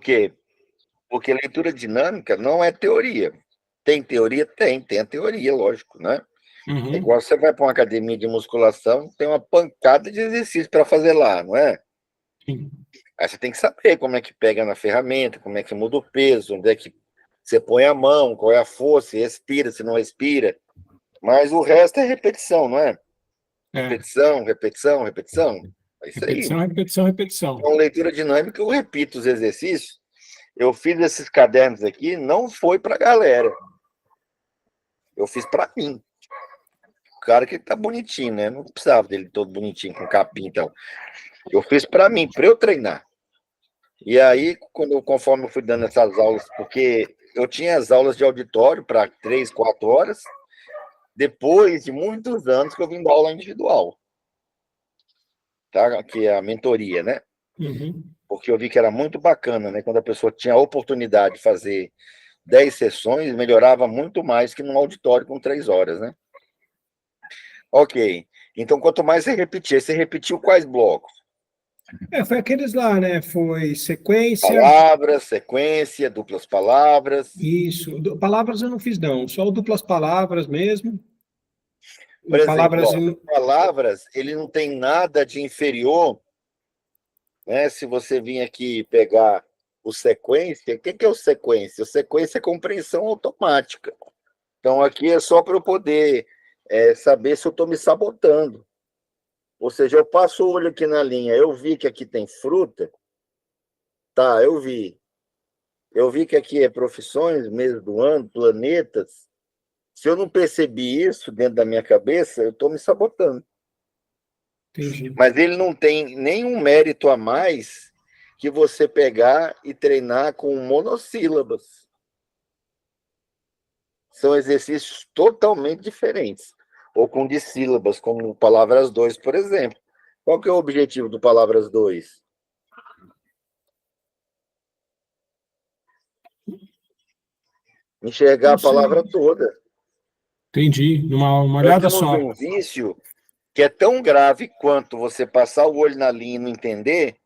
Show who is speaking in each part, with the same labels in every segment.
Speaker 1: quê? Porque leitura dinâmica não é teoria. Tem teoria? Tem a teoria, lógico, né? É
Speaker 2: Uhum.
Speaker 1: igual você vai para uma academia de musculação, tem uma pancada de exercícios para fazer lá, não é?
Speaker 2: Sim.
Speaker 1: Aí você tem que saber como é que pega na ferramenta, como é que muda o peso, onde é que você põe a mão, qual é a força, se respira, se não respira. Mas o resto é repetição, não é?
Speaker 2: É.
Speaker 1: Repetição, repetição, repetição. É isso aí.
Speaker 2: Repetição, repetição, repetição.
Speaker 1: Então, leitura dinâmica, eu repito os exercícios. Eu fiz esses cadernos aqui, não foi para a galera. Eu fiz para mim. O cara que tá bonitinho, né? Não precisava dele todo bonitinho, com capim, então. Eu fiz para mim, para eu treinar. E aí, conforme eu fui dando essas aulas, porque eu tinha as aulas de auditório para 3, 4 horas, depois de muitos anos que eu vim dar aula individual, tá? Que é a mentoria, né?
Speaker 2: Uhum.
Speaker 1: Porque eu vi que era muito bacana, né? Quando a pessoa tinha a oportunidade de fazer 10 sessões, melhorava muito mais que num auditório com 3 horas, né? Ok. Então, quanto mais você repetiu quais blocos?
Speaker 2: Foi aqueles lá, né? Foi sequência,
Speaker 1: Palavras, sequência, duplas palavras.
Speaker 2: isso. Palavras eu não fiz, não. Só duplas palavras mesmo.
Speaker 1: Por
Speaker 2: E
Speaker 1: exemplo,
Speaker 2: palavras.
Speaker 1: ó, palavras, ele não tem nada de inferior, né? Se você vir aqui pegar o sequência, o que é o sequência? O sequência é compreensão automática. Então, aqui é só para eu poder saber se eu estou me sabotando. Ou seja, eu passo o olho aqui na linha, eu vi que aqui tem fruta, tá, eu vi. Eu vi que aqui é profissões, mês do ano, planetas. Se eu não percebi isso dentro da minha cabeça, eu estou me sabotando.
Speaker 2: Entendi.
Speaker 1: Mas ele não tem nenhum mérito a mais que você pegar e treinar com monossílabas. São exercícios totalmente diferentes. Ou com dissílabas, como palavras 2, por exemplo. Qual que é o objetivo do palavras 2? Enxergar
Speaker 2: Não
Speaker 1: a palavra
Speaker 2: sei.
Speaker 1: toda.
Speaker 2: Entendi. Uma
Speaker 1: Nós
Speaker 2: olhada
Speaker 1: temos
Speaker 2: só.
Speaker 1: um vício que é tão grave quanto você passar o olho na linha e não entender,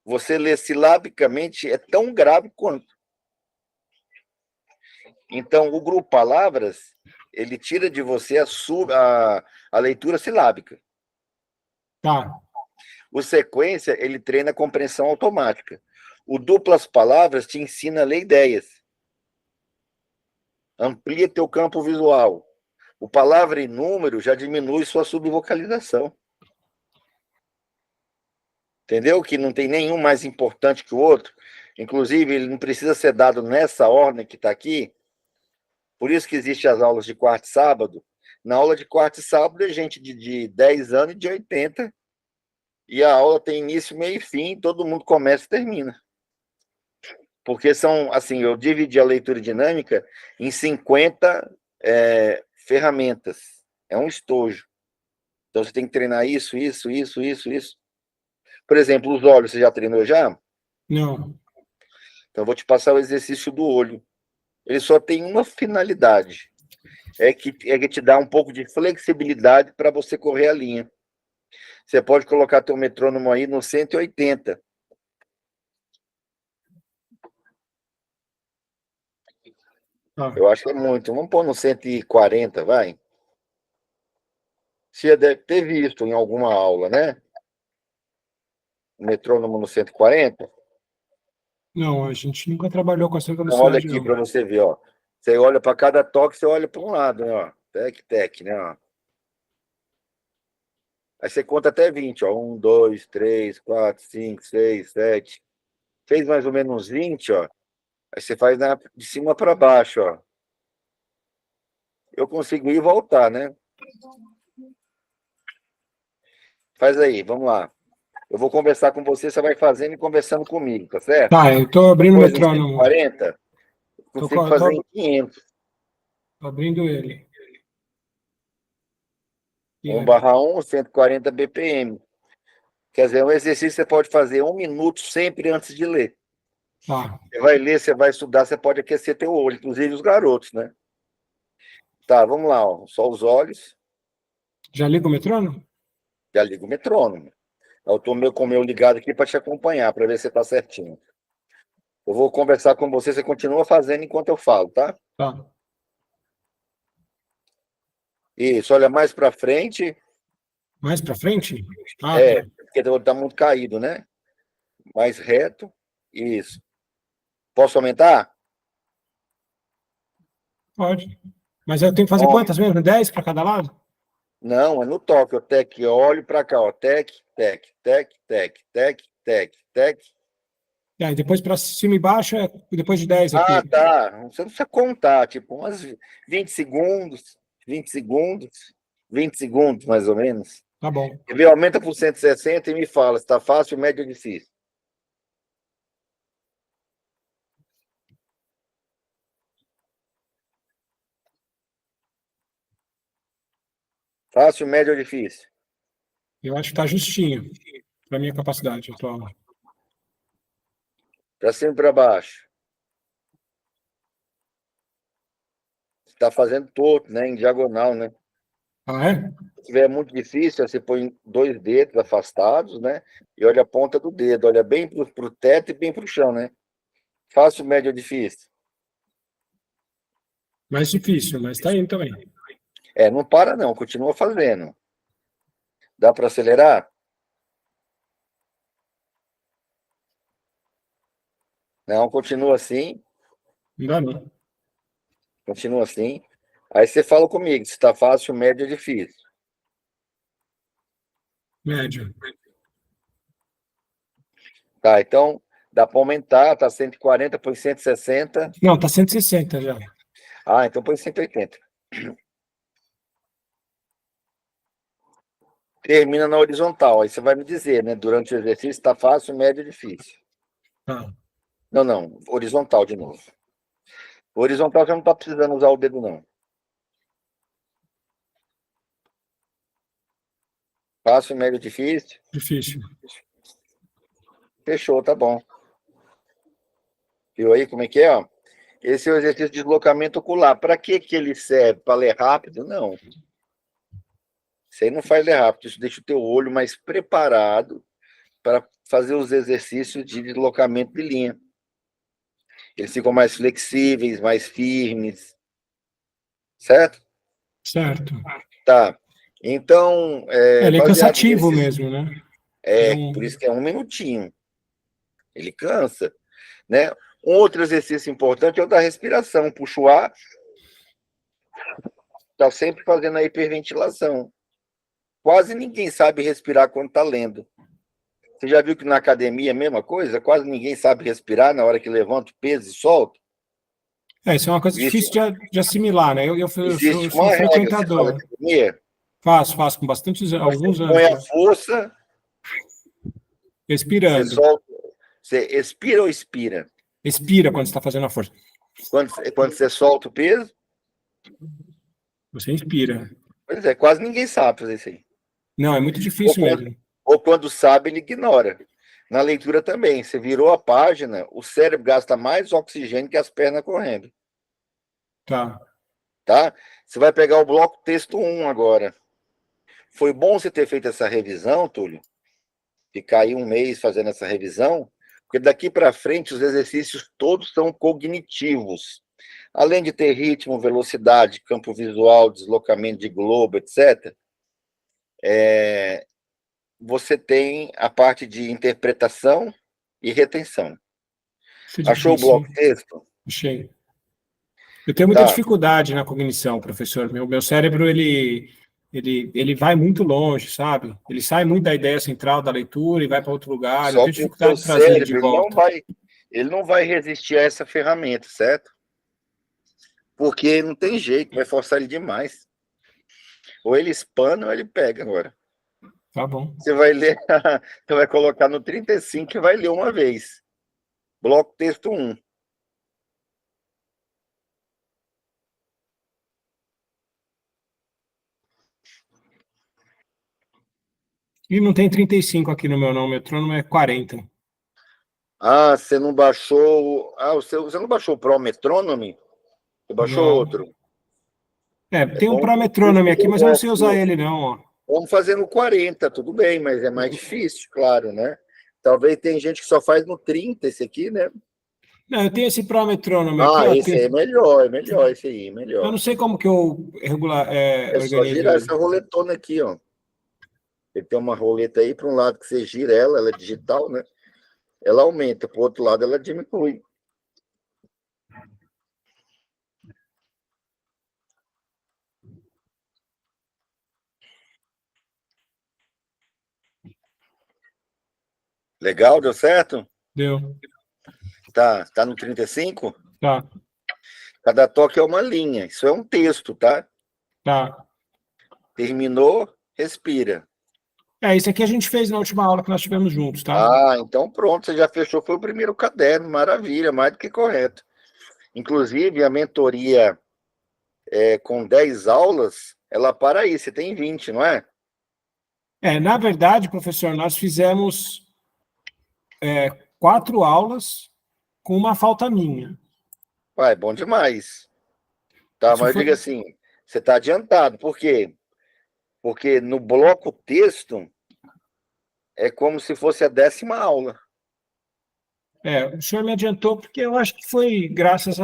Speaker 1: você ler silabicamente é tão grave quanto. Então, o grupo palavras, ele tira de você a leitura silábica.
Speaker 2: Tá.
Speaker 1: O sequência, ele treina a compreensão automática. O duplas palavras te ensina a ler ideias. Amplia teu campo visual. O palavra e número já diminui sua subvocalização. Entendeu? Que não tem nenhum mais importante que o outro. Inclusive, ele não precisa ser dado nessa ordem que está aqui. Por isso que existem as aulas de quarta e sábado. Na aula de quarta e sábado é gente de 10 anos e de 80. E a aula tem início, meio e fim. Todo mundo começa e termina. Porque são, assim, eu dividi a leitura dinâmica em 50 ferramentas. É um estojo. Então, você tem que treinar isso, isso, isso, isso, isso. Por exemplo, os olhos, você já treinou já?
Speaker 2: Não.
Speaker 1: Então, eu vou te passar o exercício do olho. Ele só tem uma finalidade. É que te dá um pouco de flexibilidade para você correr a linha. Você pode colocar teu metrônomo aí no 180.
Speaker 2: Tá.
Speaker 1: Eu acho que é muito. Vamos pôr no 140, vai. Você já deve ter visto em alguma aula, né? O metrônomo no 140.
Speaker 2: Não, a gente nunca trabalhou com essa
Speaker 1: Então, olha
Speaker 2: velocidade,
Speaker 1: aqui
Speaker 2: não.
Speaker 1: para você ver, ó. Você olha para cada toque, você olha para um lado, né? Ó. Tec, tec, né? Ó. Aí você conta até 20, ó. 1, 2, 3, 4, 5, 6, 7. Fez mais ou menos uns 20, ó. Aí você faz de cima para baixo, ó. Eu consigo ir e voltar, né? Faz aí, vamos lá. Eu vou conversar com você, você vai fazendo e conversando comigo, tá certo?
Speaker 2: Tá, eu tô abrindo o
Speaker 1: Depois, em
Speaker 2: metrônomo.
Speaker 1: 140, eu consigo fazer em 500.
Speaker 2: Tô abrindo ele. E
Speaker 1: 1
Speaker 2: aí?
Speaker 1: barra 1, 140 BPM. Quer dizer, é um exercício que você pode fazer 1 minuto sempre antes de ler.
Speaker 2: Tá.
Speaker 1: Você vai ler, você vai estudar, você pode aquecer teu olho, inclusive os garotos, né? Tá, vamos lá, ó. Só os olhos,
Speaker 2: Já liga o metrônomo?
Speaker 1: já liga o metrônomo. Eu tô com o meu ligado aqui para te acompanhar, para ver se você tá certinho. Eu vou conversar com você, você continua fazendo enquanto eu falo, tá?
Speaker 2: Tá.
Speaker 1: Isso, olha mais para frente.
Speaker 2: Mais para frente? Ah, tá.
Speaker 1: Porque tá muito caído, né? Mais reto. Isso. Posso aumentar?
Speaker 2: Pode. Mas eu tenho que fazer
Speaker 1: Bom,
Speaker 2: quantas mesmo? 10 para cada lado?
Speaker 1: não, é no toque. O tec, eu olho para cá, ó. Tec, tec, tec, tec, tec, tec, tec.
Speaker 2: E aí, depois para cima e baixo, depois de 10
Speaker 1: Ah,
Speaker 2: aqui.
Speaker 1: tá. Você não precisa contar, tipo, umas 20 segundos, 20 segundos, 20 segundos, mais ou menos.
Speaker 2: Tá bom.
Speaker 1: E vê, aumenta por 160 e me fala se está fácil, médio ou difícil. Fácil, médio ou difícil?
Speaker 2: Eu acho que tá justinho para minha capacidade atual.
Speaker 1: Para cima e para baixo. Está fazendo torto, né? Em diagonal, né?
Speaker 2: Ah, é?
Speaker 1: Se tiver muito difícil, você põe 2 dedos afastados, né? E olha a ponta do dedo, olha bem para o teto e bem para o chão, né? Fácil, médio ou difícil?
Speaker 2: Mais difícil, mas tá indo também.
Speaker 1: Não para não, continua fazendo. Dá para acelerar? Não, continua assim,
Speaker 2: Não dá não.
Speaker 1: continua assim. Aí você fala comigo, se está fácil, médio ou difícil.
Speaker 2: Médio.
Speaker 1: Tá, então dá para aumentar, tá 140, põe 160.
Speaker 2: Não, tá 160 já.
Speaker 1: Ah, então põe 180. Termina na horizontal. Aí você vai me dizer, né? Durante o exercício, está fácil, médio ou difícil.
Speaker 2: Tá.
Speaker 1: Não, não. Horizontal de novo. Horizontal você não está precisando usar o dedo, não. Fácil, médio ou difícil?
Speaker 2: Difícil.
Speaker 1: Fechou, tá bom. Viu aí como é que é? Ó? Esse é o exercício de deslocamento ocular. Para que ele serve? Para ler rápido? Não. Isso aí não faz ler rápido. Isso deixa o teu olho mais preparado para fazer os exercícios de deslocamento de linha. Eles ficam mais flexíveis, mais firmes. Certo?
Speaker 2: Certo.
Speaker 1: Tá. Então,
Speaker 2: Ele é
Speaker 1: baseado
Speaker 2: cansativo
Speaker 1: nesses.
Speaker 2: mesmo, né? É
Speaker 1: Por
Speaker 2: um...
Speaker 1: isso que é 1 minutinho. Ele cansa, né? Um outro exercício importante é o da respiração. Puxa o ar, está sempre fazendo a hiperventilação. Quase ninguém sabe respirar quando está lendo. Você já viu que na academia é a mesma coisa? Quase ninguém sabe respirar na hora que levanta o peso e solta.
Speaker 2: Isso é uma coisa
Speaker 1: Existe,
Speaker 2: difícil de assimilar, né? Eu
Speaker 1: existe
Speaker 2: sou um
Speaker 1: uma regra. Você faz
Speaker 2: frequentador.
Speaker 1: academia,
Speaker 2: Faço com
Speaker 1: você
Speaker 2: alguns anos
Speaker 1: põe a
Speaker 2: já.
Speaker 1: força, você
Speaker 2: Respirando.
Speaker 1: solta. Você expira ou expira?
Speaker 2: Expira quando você está fazendo a força.
Speaker 1: Quando você solta o peso?
Speaker 2: Você inspira.
Speaker 1: Pois é, quase ninguém sabe fazer isso aí.
Speaker 2: Não, é muito
Speaker 1: Ou
Speaker 2: difícil
Speaker 1: quando,
Speaker 2: mesmo.
Speaker 1: ou quando sabe, ele ignora. Na leitura também. Você virou a página, o cérebro gasta mais oxigênio que as pernas correndo.
Speaker 2: Tá.
Speaker 1: Tá? Você vai pegar o bloco texto 1 agora. Foi bom você ter feito essa revisão, Túlio? Ficar aí 1 mês fazendo essa revisão, porque daqui para frente os exercícios todos são cognitivos. Além de ter ritmo, velocidade, campo visual, deslocamento de globo, etc., você tem a parte de interpretação e retenção.
Speaker 2: Isso é
Speaker 1: Achou o
Speaker 2: difícil,
Speaker 1: bloco
Speaker 2: hein?
Speaker 1: texto?
Speaker 2: Achei. Eu tenho muita
Speaker 1: Tá.
Speaker 2: dificuldade na cognição, professor. Meu cérebro, ele vai muito longe, sabe? Ele sai muito da ideia central da leitura e vai para outro lugar. Eu
Speaker 1: Só
Speaker 2: tenho
Speaker 1: que o seu
Speaker 2: dificuldade de trazer ele de
Speaker 1: cérebro
Speaker 2: volta.
Speaker 1: ele não vai resistir a essa ferramenta, certo? Porque não tem jeito, vai forçar ele demais. Ou ele espana ou ele pega agora.
Speaker 2: Tá bom.
Speaker 1: Você vai ler, você vai colocar no 35 e vai ler uma vez. Bloco texto 1.
Speaker 2: E não tem 35 aqui no meu não, meu metrônomo é 40.
Speaker 1: Ah, você não baixou. Você não baixou o Pro Metronomy? Você baixou
Speaker 2: Não.
Speaker 1: outro. É
Speaker 2: Tem um
Speaker 1: bom
Speaker 2: Pro
Speaker 1: que por isso
Speaker 2: Metrônomo
Speaker 1: que
Speaker 2: aqui,
Speaker 1: eu
Speaker 2: mas eu não sei usar
Speaker 1: gosto.
Speaker 2: ele, não, ó.
Speaker 1: Vamos fazer no 40, tudo bem, mas é mais difícil, claro, né? Talvez tem gente que só faz no 30 esse aqui, né?
Speaker 2: Não, eu tenho esse Pro Metrônomo aqui,
Speaker 1: Ah,
Speaker 2: ó.
Speaker 1: esse aí é melhor esse aí,
Speaker 2: Eu não
Speaker 1: melhor.
Speaker 2: sei como que eu
Speaker 1: É só
Speaker 2: organizo
Speaker 1: girar
Speaker 2: ele.
Speaker 1: essa roletona aqui, ó. Ele tem uma roleta aí, para um lado que você gira ela, ela é digital, né? Ela aumenta, para o outro lado ela diminui. Legal, deu certo?
Speaker 2: Deu.
Speaker 1: Tá no 35?
Speaker 2: Tá,
Speaker 1: Cada toque é uma linha. Isso é um texto, tá?
Speaker 2: tá.
Speaker 1: Terminou, respira.
Speaker 2: Isso aqui a gente fez na última aula que nós tivemos juntos, tá?
Speaker 1: Ah, então pronto, você já fechou, foi o primeiro caderno, maravilha, mais do que correto. Inclusive, a mentoria com 10 aulas, ela para aí, você tem 20, não é?
Speaker 2: Na verdade, professor, nós fizemos 4 aulas com uma falta minha.
Speaker 1: Vai, bom demais. Tá,
Speaker 2: Isso
Speaker 1: mas eu
Speaker 2: foi.
Speaker 1: digo assim, você está adiantado. Por quê? Porque no bloco texto é como se fosse a 10ª aula.
Speaker 2: O senhor me adiantou porque eu acho que foi graças
Speaker 1: Você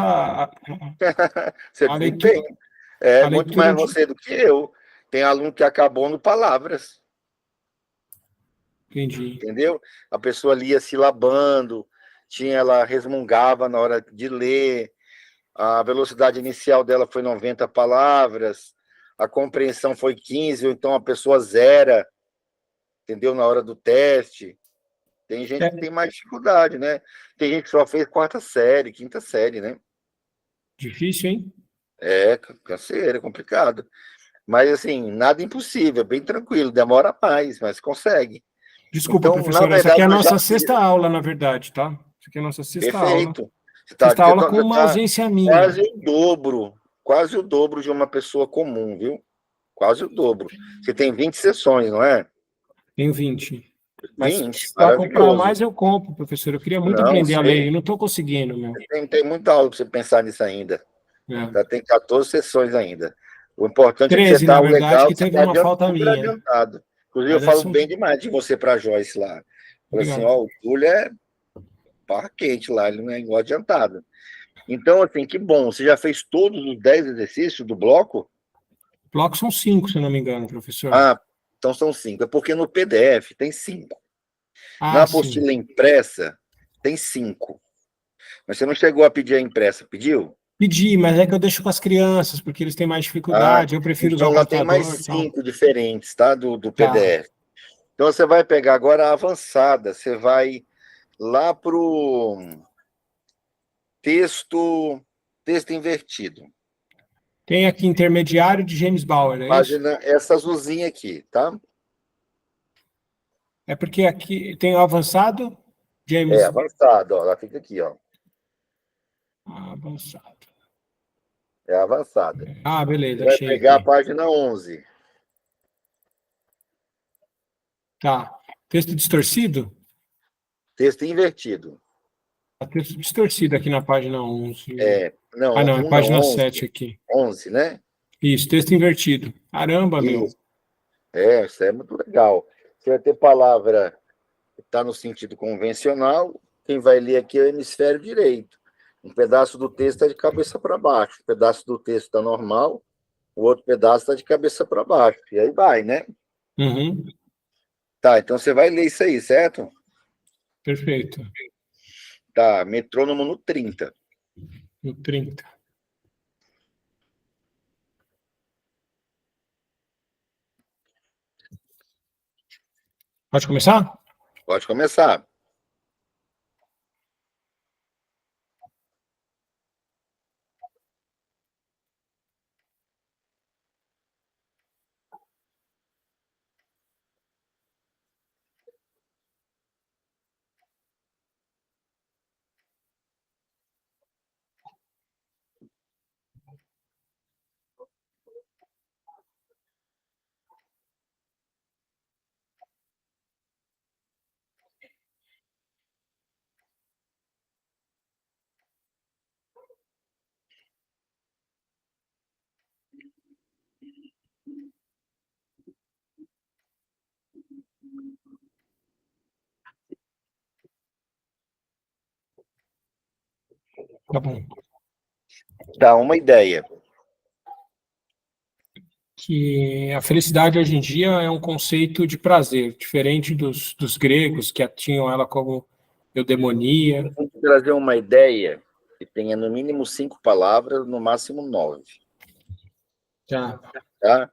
Speaker 2: à leitura,
Speaker 1: desempenha. É
Speaker 2: à
Speaker 1: muito
Speaker 2: leitura
Speaker 1: mais
Speaker 2: de.
Speaker 1: você do que eu. Tem aluno que acabou no palavras,
Speaker 2: Entendi.
Speaker 1: entendeu? A pessoa lia silabando, ela resmungava na hora de ler, a velocidade inicial dela foi 90 palavras, a compreensão foi 15, ou então a pessoa zera, entendeu? Na hora do teste. Tem gente que
Speaker 2: É
Speaker 1: tem mais dificuldade, né? Tem gente que só fez quarta série, quinta série, né?
Speaker 2: difícil, hein?
Speaker 1: É, canseira, é complicado. Mas, assim, nada impossível, bem tranquilo, demora mais, mas consegue.
Speaker 2: Desculpa,
Speaker 1: Então, na
Speaker 2: professor, essa aqui é
Speaker 1: verdade,
Speaker 2: a
Speaker 1: eu já
Speaker 2: nossa
Speaker 1: fiz.
Speaker 2: sexta aula, na verdade, tá? Essa aqui é a nossa sexta aula.
Speaker 1: Perfeito.
Speaker 2: Sexta aula com
Speaker 1: Já
Speaker 2: uma
Speaker 1: tá
Speaker 2: ausência minha.
Speaker 1: quase o dobro de uma pessoa comum, viu? Quase o dobro. Você tem 20 sessões, não é?
Speaker 2: Tenho 20. Mas
Speaker 1: 20,
Speaker 2: para comprar
Speaker 1: maravilhoso.
Speaker 2: mais, eu compro, professor. Eu queria muito
Speaker 1: Não
Speaker 2: aprender a ler
Speaker 1: sei,
Speaker 2: e não estou conseguindo, meu.
Speaker 1: tem muita aula para você pensar nisso ainda.
Speaker 2: É.
Speaker 1: Já tem 14 sessões ainda. O importante é que você
Speaker 2: 13, na
Speaker 1: está, o
Speaker 2: verdade,
Speaker 1: legal é
Speaker 2: que
Speaker 1: que você
Speaker 2: teve
Speaker 1: está
Speaker 2: uma falta
Speaker 1: super
Speaker 2: minha.
Speaker 1: adiantado. Inclusive, eu
Speaker 2: Mas
Speaker 1: falo
Speaker 2: essa...
Speaker 1: bem demais de você para a Joyce lá. Falei assim,
Speaker 2: Obrigado.
Speaker 1: ó, o Túlio é barra quente lá, ele não é igual adiantado. Então, assim, que bom. Você já fez todos os 10 exercícios do bloco?
Speaker 2: Blocos são 5, se não me engano, professor.
Speaker 1: Ah, então são 5. É porque no PDF tem 5. Na
Speaker 2: Ah, sim.
Speaker 1: apostila impressa tem 5. Mas você não chegou a pedir a impressa, pediu?
Speaker 2: Pedi, mas é que eu deixo com as crianças, porque eles têm mais
Speaker 1: Ah,
Speaker 2: dificuldade. Eu prefiro usar
Speaker 1: então
Speaker 2: o
Speaker 1: lá tem mais
Speaker 2: computador e tal.
Speaker 1: 5 diferentes, tá? Do
Speaker 2: Tá.
Speaker 1: PDF. Então você vai pegar agora a avançada. Você vai lá para o texto invertido.
Speaker 2: Tem aqui intermediário de James Bauer, é isso?
Speaker 1: Página, essa azulzinha aqui, tá?
Speaker 2: É porque aqui tem o avançado,
Speaker 1: É,
Speaker 2: James
Speaker 1: avançado, ó. Ela fica aqui, ó.
Speaker 2: avançado.
Speaker 1: É avançada.
Speaker 2: Ah,
Speaker 1: Você
Speaker 2: beleza,
Speaker 1: vai
Speaker 2: achei
Speaker 1: pegar a
Speaker 2: aqui.
Speaker 1: página 11.
Speaker 2: Tá. Texto distorcido?
Speaker 1: Texto invertido.
Speaker 2: Tá texto distorcido aqui na página 11.
Speaker 1: É, não,
Speaker 2: Ah, não, é
Speaker 1: um não,
Speaker 2: página
Speaker 1: 11.
Speaker 2: 7 aqui.
Speaker 1: 11, né?
Speaker 2: Isso, texto invertido. Caramba, meu.
Speaker 1: Isso. Isso é muito legal. Você vai ter palavra que está no sentido convencional. Quem vai ler aqui é o hemisfério direito. Um pedaço do texto está de cabeça para baixo. Um pedaço do texto está normal. O outro pedaço está de cabeça para baixo. E aí vai, né?
Speaker 2: Uhum,
Speaker 1: Tá, então você vai ler isso aí, certo?
Speaker 2: perfeito.
Speaker 1: Tá, metrônomo no 30.
Speaker 2: No 30. Pode começar?
Speaker 1: Pode começar.
Speaker 2: Tá bom.
Speaker 1: Dá uma ideia.
Speaker 2: Que a felicidade hoje em dia é um conceito de prazer, diferente dos gregos, que tinham ela como eudemonia.
Speaker 1: Vou trazer uma ideia que tenha no mínimo 5 palavras, no máximo 9.
Speaker 2: Tá?
Speaker 1: Tá?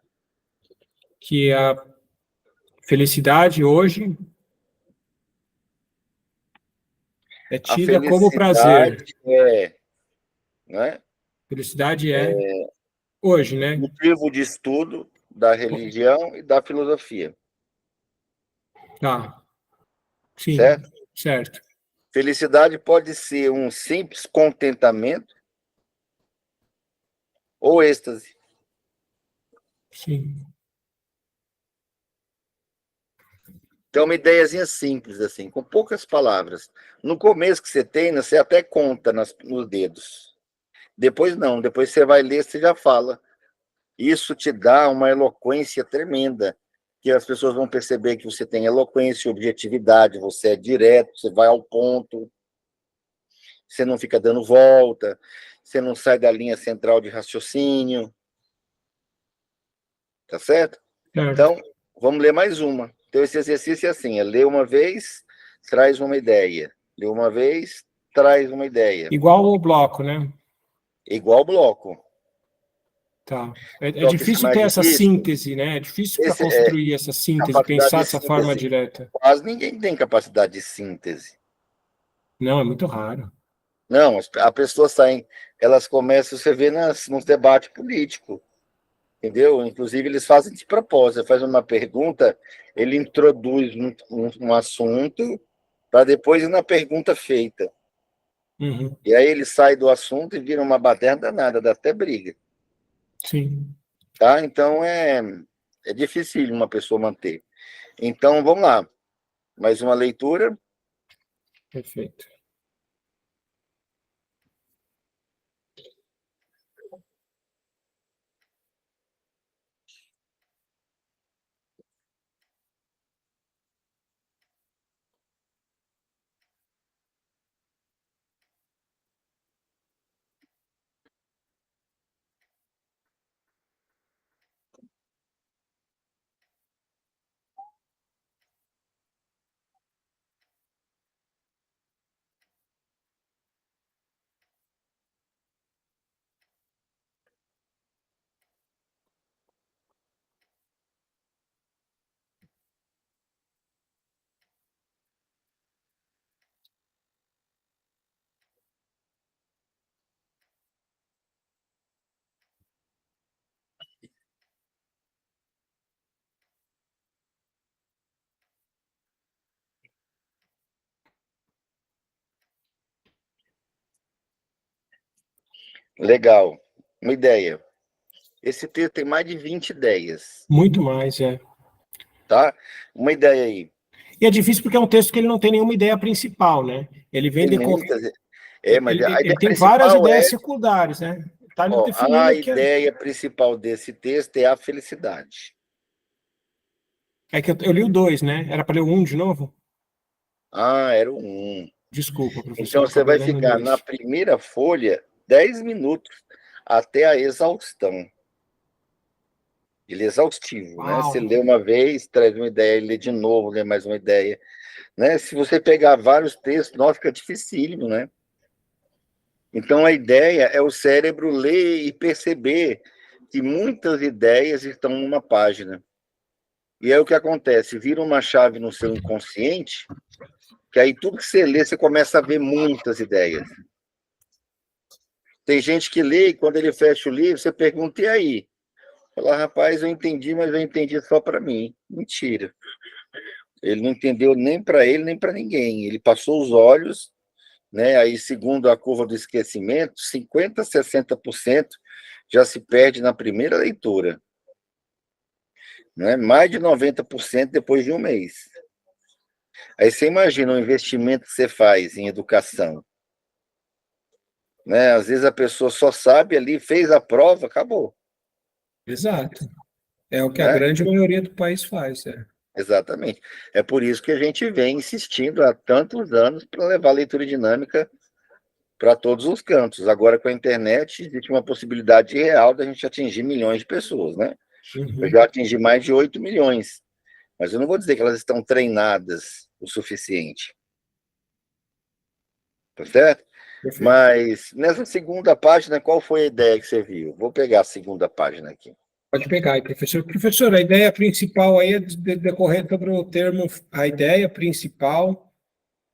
Speaker 2: Que a felicidade hoje é
Speaker 1: A
Speaker 2: tida como prazer.
Speaker 1: felicidade é, né,
Speaker 2: Felicidade é hoje, né?
Speaker 1: motivo de estudo da religião e da filosofia,
Speaker 2: Tá. Sim,
Speaker 1: certo?
Speaker 2: certo.
Speaker 1: Felicidade pode ser um simples contentamento ou êxtase.
Speaker 2: Sim.
Speaker 1: Então, uma ideiazinha simples, assim, com poucas palavras. No começo que você tem, você até conta nos dedos. Depois não, depois você vai ler, você já fala. Isso te dá uma eloquência tremenda, que as pessoas vão perceber que você tem eloquência, objetividade, você é direto, você vai ao ponto, você não fica dando volta, você não sai da linha central de raciocínio, tá certo?
Speaker 2: Certo.
Speaker 1: Então, vamos ler mais uma. Então, esse exercício é assim, é ler uma vez, traz uma ideia. Ler uma vez, traz uma ideia.
Speaker 2: Igual o bloco, né?
Speaker 1: Igual bloco.
Speaker 2: Tá. É
Speaker 1: Só que esse é
Speaker 2: difícil
Speaker 1: mais
Speaker 2: ter essa
Speaker 1: difícil.
Speaker 2: síntese, né? É difícil para
Speaker 1: Esse é
Speaker 2: construir essa síntese,
Speaker 1: capacidade
Speaker 2: pensar
Speaker 1: de
Speaker 2: dessa forma
Speaker 1: síntese.
Speaker 2: direta.
Speaker 1: Quase ninguém tem capacidade de síntese.
Speaker 2: Não, é muito raro.
Speaker 1: Não, a pessoa sai, elas começam, você vê nos debates políticos, entendeu? Inclusive, eles fazem de propósito, faz uma pergunta, ele introduz um assunto para depois ir na pergunta feita.
Speaker 2: Uhum.
Speaker 1: E aí ele sai do assunto e vira uma baderna danada, dá até briga.
Speaker 2: Sim.
Speaker 1: Tá? Então é difícil uma pessoa manter. Então vamos lá. Mais uma leitura.
Speaker 2: Perfeito.
Speaker 1: Legal. Uma ideia. Esse texto tem mais de 20 ideias.
Speaker 2: Muito mais, é.
Speaker 1: Tá? Uma ideia aí.
Speaker 2: E é difícil porque é um texto que ele não tem nenhuma ideia principal, né? Ele vem
Speaker 1: Tem
Speaker 2: decorrer.
Speaker 1: muitas. Mas a
Speaker 2: Ele
Speaker 1: ideia
Speaker 2: tem várias
Speaker 1: principal
Speaker 2: ideias
Speaker 1: é.
Speaker 2: secundárias, né? Está ali
Speaker 1: Ó, a
Speaker 2: definindo que
Speaker 1: ideia principal desse texto é a felicidade.
Speaker 2: é que eu li o 2, né? Era para ler o 1 de novo?
Speaker 1: Ah, era o 1.
Speaker 2: Desculpa,
Speaker 1: Então
Speaker 2: professor, eu
Speaker 1: você
Speaker 2: acabei
Speaker 1: vai
Speaker 2: lendo o
Speaker 1: ficar na
Speaker 2: 2.
Speaker 1: primeira folha 10 minutos até a exaustão. Ele é exaustivo, né? Você
Speaker 2: Uau!
Speaker 1: lê uma vez, traz uma ideia, lê de novo, lê mais uma ideia. Né? Se você pegar vários textos, nossa, fica dificílimo, né? Então a ideia é o cérebro ler e perceber que muitas ideias estão numa página. E é o que acontece, vira uma chave no seu inconsciente, que aí tudo que você lê, você começa a ver muitas ideias. Tem gente que lê e quando ele fecha o livro, você pergunta, e aí? Fala, rapaz, eu entendi, mas eu entendi só para mim. Mentira. Ele não entendeu nem para ele, nem para ninguém. Ele passou os olhos, né? Aí, segundo a curva do esquecimento, 50%, 60% já se perde na primeira leitura. Né? Mais de 90% depois de um mês. Aí você imagina o investimento que você faz em educação. Né? Às vezes a pessoa só sabe ali, fez a prova, acabou.
Speaker 2: Exato. É o que a
Speaker 1: Né?
Speaker 2: grande maioria do país faz, é.
Speaker 1: Exatamente. É por isso que a gente vem insistindo há tantos anos para levar a leitura dinâmica para todos os cantos. Agora, com a internet, existe uma possibilidade real da gente atingir milhões de pessoas, né? Eu já atingi mais de 8 milhões, mas eu não vou dizer que elas estão treinadas o suficiente. Tá certo?
Speaker 2: Perfeito.
Speaker 1: Mas nessa segunda página, qual foi a ideia que você viu? Vou pegar a segunda página aqui.
Speaker 2: Pode pegar aí, professor. Professor, a ideia principal aí é decorrer sobre o termo, a ideia principal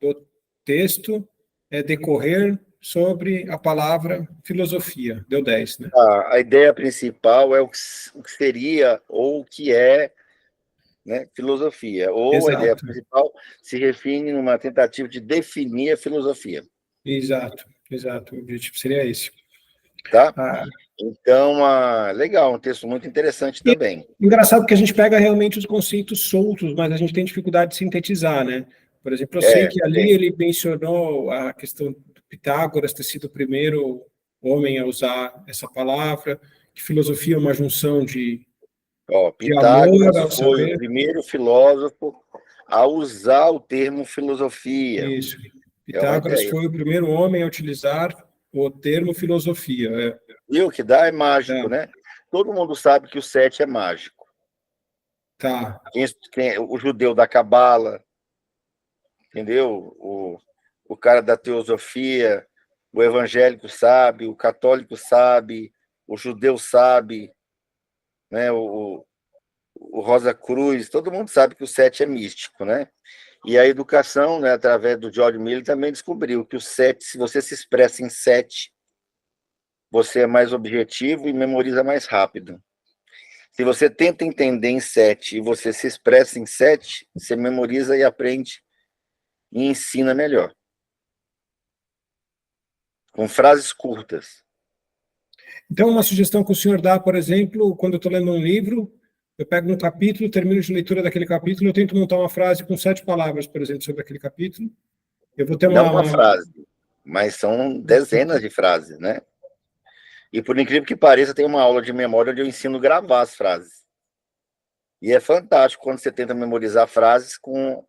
Speaker 2: do texto é decorrer sobre a palavra filosofia. Deu 10, né?
Speaker 1: A ideia principal é o que seria ou o que é, né, filosofia. Ou
Speaker 2: Exato.
Speaker 1: a ideia principal se refine numa tentativa de definir a filosofia.
Speaker 2: Exato. O objetivo seria esse.
Speaker 1: Tá? Então, legal, um texto muito interessante também.
Speaker 2: Engraçado que a gente pega realmente os conceitos soltos, mas a gente tem dificuldade de sintetizar, né? Por exemplo, eu sei que ali ele mencionou a questão do Pitágoras ter sido o primeiro homem a usar essa palavra, que filosofia é uma junção de
Speaker 1: Pitágoras
Speaker 2: amor ao
Speaker 1: foi
Speaker 2: saber.
Speaker 1: o primeiro filósofo a usar o termo filosofia.
Speaker 2: Isso. Pitágoras foi o primeiro homem a utilizar o termo filosofia.
Speaker 1: Viu? Que dá é mágico, né? Todo mundo sabe que o 7 é mágico.
Speaker 2: Tá.
Speaker 1: O judeu da cabala, entendeu? O cara da teosofia, o evangélico sabe, o católico sabe, o judeu sabe, né? O Rosa Cruz, todo mundo sabe que o 7 é místico, né? E a educação, né, através do George Miller, também descobriu que o 7, se você se expressa em 7, você é mais objetivo e memoriza mais rápido. Se você tenta entender em 7 e você se expressa em 7, você memoriza e aprende e ensina melhor. Com frases curtas.
Speaker 2: Então, uma sugestão que o senhor dá, por exemplo, quando eu estou lendo um livro, eu pego um capítulo, termino de leitura daquele capítulo, eu tento montar uma frase com 7 palavras, por exemplo, sobre aquele capítulo. Eu vou ter
Speaker 1: Não uma frase, mas são dezenas de frases, né? E por incrível que pareça, tem uma aula de memória onde eu ensino a gravar as frases. E é fantástico quando você tenta memorizar frases com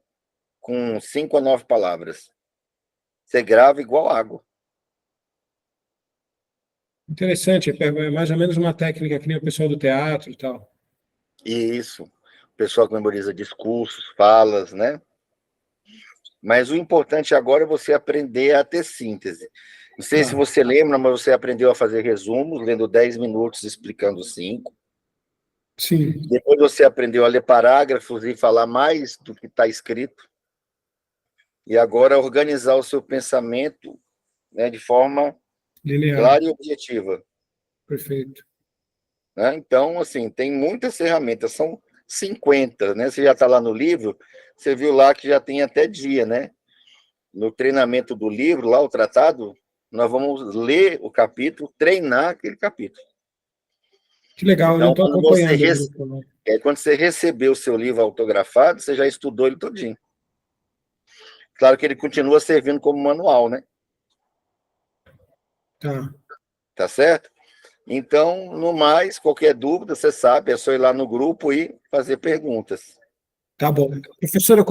Speaker 1: 5 a 9 palavras. Você grava igual água.
Speaker 2: Interessante, é mais ou menos uma técnica que nem o pessoal do teatro e tal.
Speaker 1: Isso. O pessoal que memoriza discursos, falas, né? Mas o importante agora é você aprender a ter síntese. Não sei se você lembra, mas você aprendeu a fazer resumos, lendo 10 minutos, explicando 5.
Speaker 2: Sim.
Speaker 1: Depois você aprendeu a ler parágrafos e falar mais do que está escrito. E agora organizar o seu pensamento, né, de forma
Speaker 2: linear,
Speaker 1: clara e objetiva.
Speaker 2: Perfeito.
Speaker 1: Né? Então, assim, tem muitas ferramentas, são 50, né? Você já está lá no livro, você viu lá que já tem até dia, né? No treinamento do livro, lá o tratado, nós vamos ler o capítulo, treinar aquele capítulo.
Speaker 2: Que legal,
Speaker 1: então,
Speaker 2: eu estou acompanhando.
Speaker 1: Quando você receber o seu livro autografado, você já estudou ele todinho. Claro que ele continua servindo como manual, né? Tá certo? Então, no mais, qualquer dúvida, você sabe, é só ir lá no grupo e fazer perguntas.
Speaker 2: Tá bom. Professor, eu